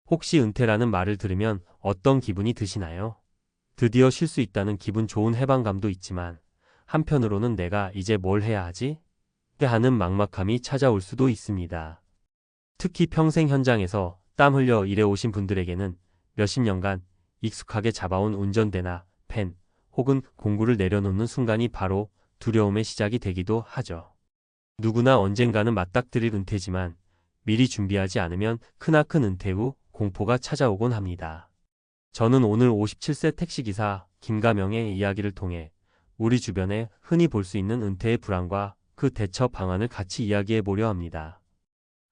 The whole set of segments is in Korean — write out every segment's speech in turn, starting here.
혹시 은퇴라는 말을 들으면 어떤 기분이 드시나요? 드디어 쉴 수 있다는 기분 좋은 해방감도 있지만 한편으로는 내가 이제 뭘 해야 하지? 하는 막막함이 찾아올 수도 있습니다. 특히 평생 현장에서 땀 흘려 일해오신 분들에게는 몇십 년간 익숙하게 잡아온 운전대나 펜 혹은 공구를 내려놓는 순간이 바로 두려움의 시작이 되기도 하죠. 누구나 언젠가는 맞닥뜨릴 은퇴지만 미리 준비하지 않으면 크나큰 은퇴 후 공포가 찾아오곤 합니다. 저는 오늘 57세 택시기사 김가명의 이야기를 통해 우리 주변에 흔히 볼 수 있는 은퇴의 불안과 그 대처 방안을 같이 이야기해 보려 합니다.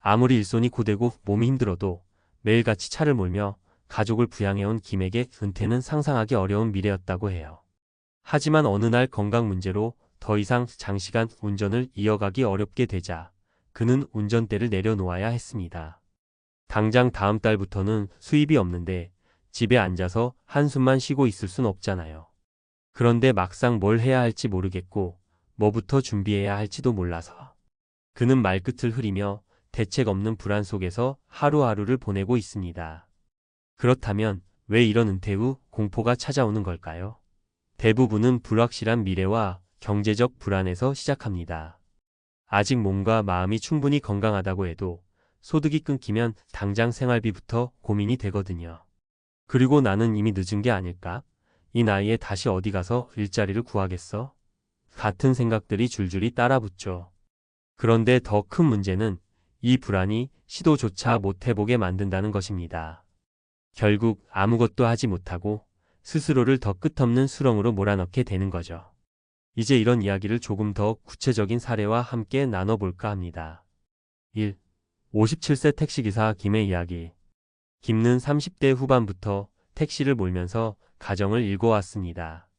아무리 일손이 고되고 몸이 힘들어도 매일같이 차를 몰며 가족을 부양해온 김에게 은퇴는 상상하기 어려운 미래였다고 해요. 하지만 어느 날 건강 문제로 더 이상 장시간 운전을 이어가기 어렵게 되자 그는 운전대를 내려놓아야 했습니다. 당장 다음 달부터는 수입이 없는데 집에 앉아서 한숨만 쉬고 있을 순 없잖아요. 그런데 막상 뭘 해야 할지 모르겠고 뭐부터 준비해야 할지도 몰라서 그는 말끝을 흐리며 대책 없는 불안 속에서 하루하루를 보내고 있습니다. 그렇다면 왜 이런 은퇴 후 공포가 찾아오는 걸까요? 대부분은 불확실한 미래와 경제적 불안에서 시작합니다. 아직 몸과 마음이 충분히 건강하다고 해도 소득이 끊기면 당장 생활비부터 고민이 되거든요. 그리고 나는 이미 늦은 게 아닐까? 이 나이에 다시 어디 가서 일자리를 구하겠어? 같은 생각들이 줄줄이 따라붙죠. 그런데 더 큰 문제는 이 불안이 시도조차 못 해보게 만든다는 것입니다. 결국 아무것도 하지 못하고 스스로를 더 끝없는 수렁으로 몰아넣게 되는 거죠. 이제 이런 이야기를 조금 더 구체적인 사례와 함께 나눠볼까 합니다. 1. 57세 택시기사 김의 이야기. 김는 30대 후반부터 택시를 몰면서 가정을 일궈왔습니다.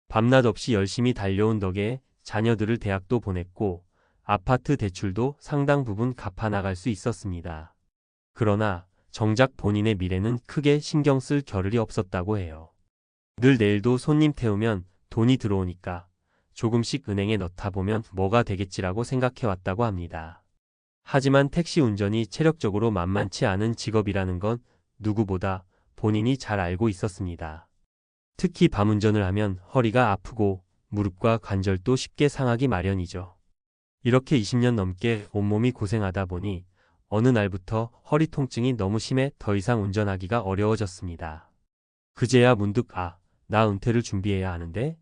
밤낮 없이 열심히 달려온 덕에 자녀들을 대학도 보냈고 아파트 대출도 상당 부분 갚아나갈 수 있었습니다. 그러나 정작 본인의 미래는 크게 신경 쓸 겨를이 없었다고 해요. 늘 내일도 손님 태우면 돈이 들어오니까 조금씩 은행에 넣다 보면 뭐가 되겠지라고 생각해왔다고 합니다. 하지만 택시 운전이 체력적으로 만만치 않은 직업이라는 건 누구보다 본인이 잘 알고 있었습니다. 특히 밤 운전을 하면 허리가 아프고 무릎과 관절도 쉽게 상하기 마련이죠. 이렇게 20년 넘게 온몸이 고생하다 보니 어느 날부터 허리 통증이 너무 심해 더 이상 운전하기가 어려워졌습니다. 그제야 문득 나 은퇴를 준비해야 하는데?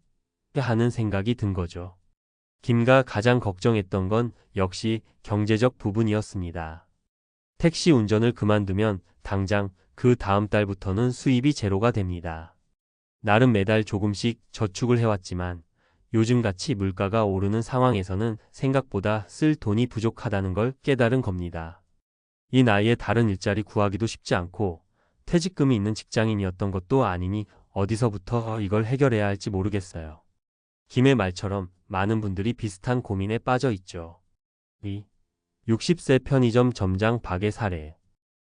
하는 생각이 든 거죠. 김가 가장 걱정했던 건 역시 경제적 부분이었습니다. 택시 운전을 그만두면 당장 그 다음 달부터는 수입이 제로가 됩니다. 나름 매달 조금씩 저축을 해왔지만 요즘같이 물가가 오르는 상황에서는 생각보다 쓸 돈이 부족하다는 걸 깨달은 겁니다. 이 나이에 다른 일자리 구하기도 쉽지 않고 퇴직금이 있는 직장인이었던 것도 아니니 어디서부터 이걸 해결해야 할지 모르겠어요. 김의 말처럼 많은 분들이 비슷한 고민에 빠져 있죠. 2. 60세 편의점 점장 박의 사례.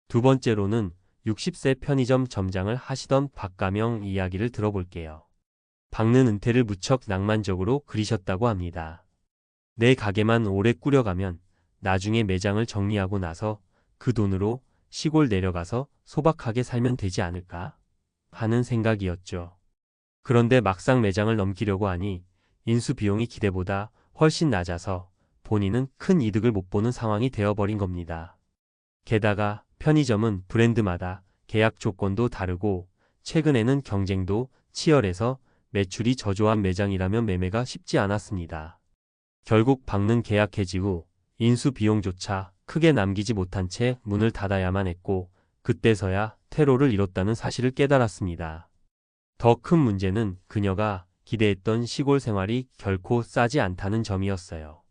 두 번째로는 60세 편의점 점장을 하시던 박가명 이야기를 들어볼게요. 박는 은퇴를 무척 낭만적으로 그리셨다고 합니다. 내 가게만 오래 꾸려가면 나중에 매장을 정리하고 나서 그 돈으로 시골 내려가서 소박하게 살면 되지 않을까 하는 생각이었죠. 그런데 막상 매장을 넘기려고 하니 인수 비용이 기대보다 훨씬 낮아서 본인은 큰 이득을 못 보는 상황이 되어버린 겁니다. 게다가 편의점은 브랜드마다 계약 조건도 다르고 최근에는 경쟁도 치열해서 매출이 저조한 매장이라면 매매가 쉽지 않았습니다. 결국 박는 계약 해지 후 인수 비용조차 크게 남기지 못한 채 문을 닫아야만 했고 그때서야 퇴로를 잃었다는 사실을 깨달았습니다. 더 큰 문제는 그녀가 기대했던 시골 생활이 결코 싸지 않다는 점이었어요.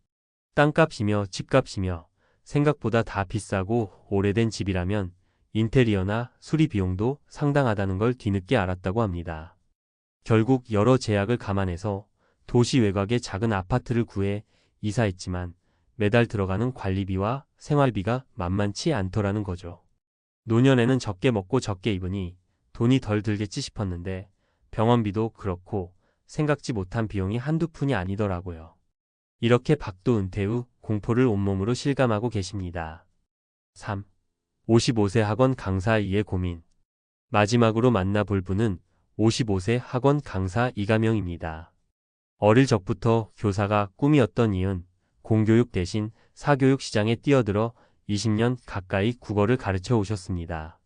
땅값이며 집값이며 생각보다 다 비싸고 오래된 집이라면 인테리어나 수리 비용도 상당하다는 걸 뒤늦게 알았다고 합니다. 결국 여러 제약을 감안해서 도시 외곽의 작은 아파트를 구해 이사했지만 매달 들어가는 관리비와 생활비가 만만치 않더라는 거죠. 노년에는 적게 먹고 적게 입으니 돈이 덜 들겠지 싶었는데 병원비도 그렇고 생각지 못한 비용이 한두 푼이 아니더라고요. 이렇게 박도 은퇴 후 공포를 온몸으로 실감하고 계십니다. 3. 55세 학원 강사 2의 고민. 마지막으로 만나볼 분은 55세 학원 강사 이가명입니다. 어릴 적부터 교사가 꿈이었던 이은 공교육 대신 사교육 시장에 뛰어들어 20년 가까이 국어를 가르쳐 오셨습니다.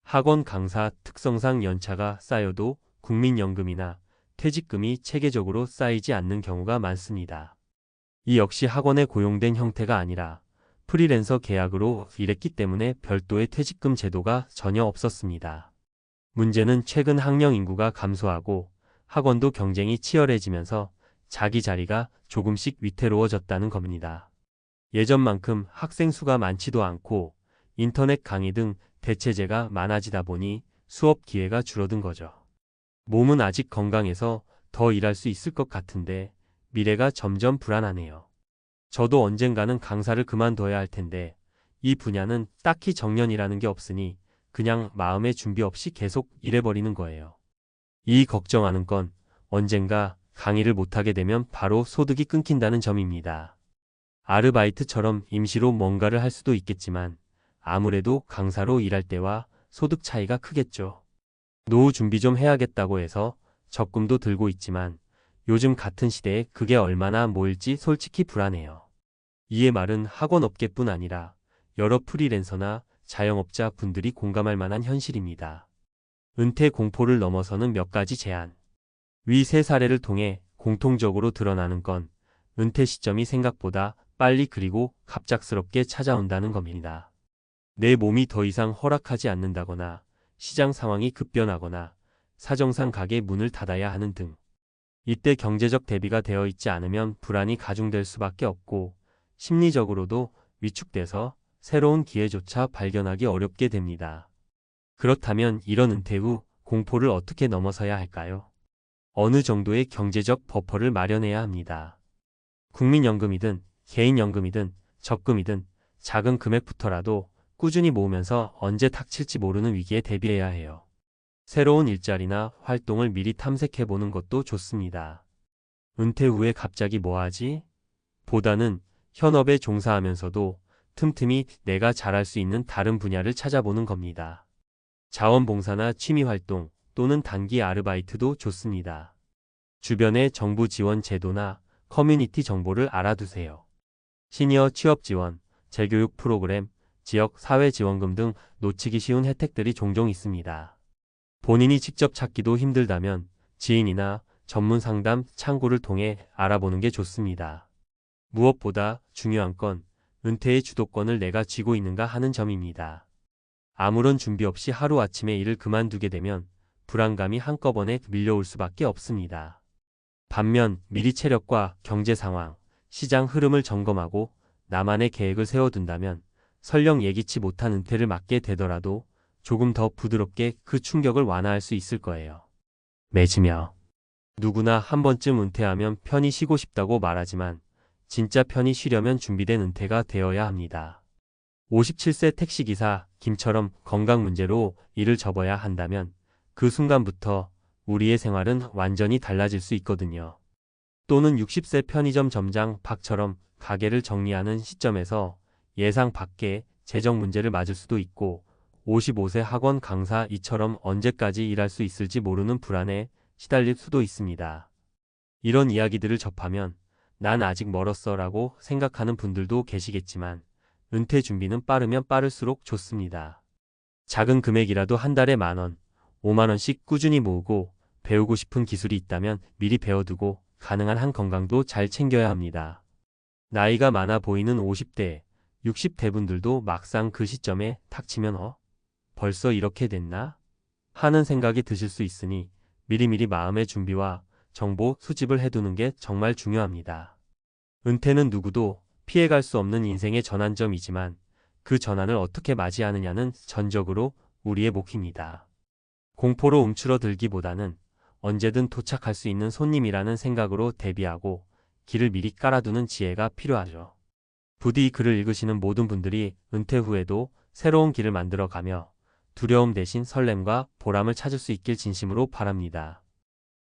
학원 강사 특성상 연차가 쌓여도 국민연금이나 퇴직금이 체계적으로 쌓이지 않는 경우가 많습니다. 이 역시 학원에 고용된 형태가 아니라 프리랜서 계약으로 일했기 때문에 별도의 퇴직금 제도가 전혀 없었습니다. 문제는 최근 학령 인구가 감소하고 학원도 경쟁이 치열해지면서 자기 자리가 조금씩 위태로워졌다는 겁니다. 예전만큼 학생 수가 많지도 않고 인터넷 강의 등 대체제가 많아지다 보니 수업 기회가 줄어든 거죠. 몸은 아직 건강해서 더 일할 수 있을 것 같은데 미래가 점점 불안하네요. 저도 언젠가는 강사를 그만둬야 할 텐데 이 분야는 딱히 정년이라는 게 없으니 그냥 마음의 준비 없이 계속 일해버리는 거예요. 이 걱정하는 건 언젠가 강의를 못하게 되면 바로 소득이 끊긴다는 점입니다. 아르바이트처럼 임시로 뭔가를 할 수도 있겠지만 아무래도 강사로 일할 때와 소득 차이가 크겠죠. 노후 준비 좀 해야겠다고 해서 적금도 들고 있지만 요즘 같은 시대에 그게 얼마나 모일지 솔직히 불안해요. 이의 말은 학원업계뿐 아니라 여러 프리랜서나 자영업자 분들이 공감할 만한 현실입니다. 은퇴 공포를 넘어서는 몇 가지 제안. 위 세 사례를 통해 공통적으로 드러나는 건 은퇴 시점이 생각보다 빨리 그리고 갑작스럽게 찾아온다는 겁니다. 내 몸이 더 이상 허락하지 않는다거나 시장 상황이 급변하거나 사정상 가게 문을 닫아야 하는 등. 이때 경제적 대비가 되어 있지 않으면 불안이 가중될 수밖에 없고 심리적으로도 위축돼서 새로운 기회조차 발견하기 어렵게 됩니다. 그렇다면 이런 은퇴 후 공포를 어떻게 넘어서야 할까요? 어느 정도의 경제적 버퍼를 마련해야 합니다. 국민연금이든 개인연금이든 적금이든 작은 금액부터라도 꾸준히 모으면서 언제 닥칠지 모르는 위기에 대비해야 해요. 새로운 일자리나 활동을 미리 탐색해보는 것도 좋습니다. 은퇴 후에 갑자기 뭐 하지? 보다는 현업에 종사하면서도 틈틈이 내가 잘할 수 있는 다른 분야를 찾아보는 겁니다. 자원봉사나 취미활동 또는 단기 아르바이트도 좋습니다. 주변의 정부 지원 제도나 커뮤니티 정보를 알아두세요. 시니어 취업 지원, 재교육 프로그램, 지역 사회지원금 등 놓치기 쉬운 혜택들이 종종 있습니다. 본인이 직접 찾기도 힘들다면 지인이나 전문 상담 창구를 통해 알아보는 게 좋습니다. 무엇보다 중요한 건 은퇴의 주도권을 내가 쥐고 있는가 하는 점입니다. 아무런 준비 없이 하루아침에 일을 그만두게 되면 불안감이 한꺼번에 밀려올 수밖에 없습니다. 반면 미리 체력과 경제 상황, 시장 흐름을 점검하고 나만의 계획을 세워둔다면 설령 예기치 못한 은퇴를 맞게 되더라도 조금 더 부드럽게 그 충격을 완화할 수 있을 거예요. 맺으며 누구나 한 번쯤 은퇴하면 편히 쉬고 싶다고 말하지만 진짜 편히 쉬려면 준비된 은퇴가 되어야 합니다. 57세 택시기사 김처럼 건강 문제로 일을 접어야 한다면 그 순간부터 우리의 생활은 완전히 달라질 수 있거든요. 또는 60세 편의점 점장 박처럼 가게를 정리하는 시점에서 예상 밖의 재정 문제를 맞을 수도 있고 55세 학원 강사 이처럼 언제까지 일할 수 있을지 모르는 불안에 시달릴 수도 있습니다. 이런 이야기들을 접하면 난 아직 멀었어 라고 생각하는 분들도 계시겠지만 은퇴 준비는 빠르면 빠를수록 좋습니다. 작은 금액이라도 한 달에 10,000원, 50,000원씩 꾸준히 모으고 배우고 싶은 기술이 있다면 미리 배워두고 가능한 한 건강도 잘 챙겨야 합니다. 나이가 많아 보이는 50대, 60대 분들도 막상 그 시점에 탁 치면 벌써 이렇게 됐나? 하는 생각이 드실 수 있으니 미리미리 마음의 준비와 정보 수집을 해두는 게 정말 중요합니다. 은퇴는 누구도 피해갈 수 없는 인생의 전환점이지만 그 전환을 어떻게 맞이하느냐는 전적으로 우리의 몫입니다. 공포로 움츠러들기보다는 언제든 도착할 수 있는 손님이라는 생각으로 대비하고 길을 미리 깔아두는 지혜가 필요하죠. 부디 이 글을 읽으시는 모든 분들이 은퇴 후에도 새로운 길을 만들어가며 두려움 대신 설렘과 보람을 찾을 수 있길 진심으로 바랍니다.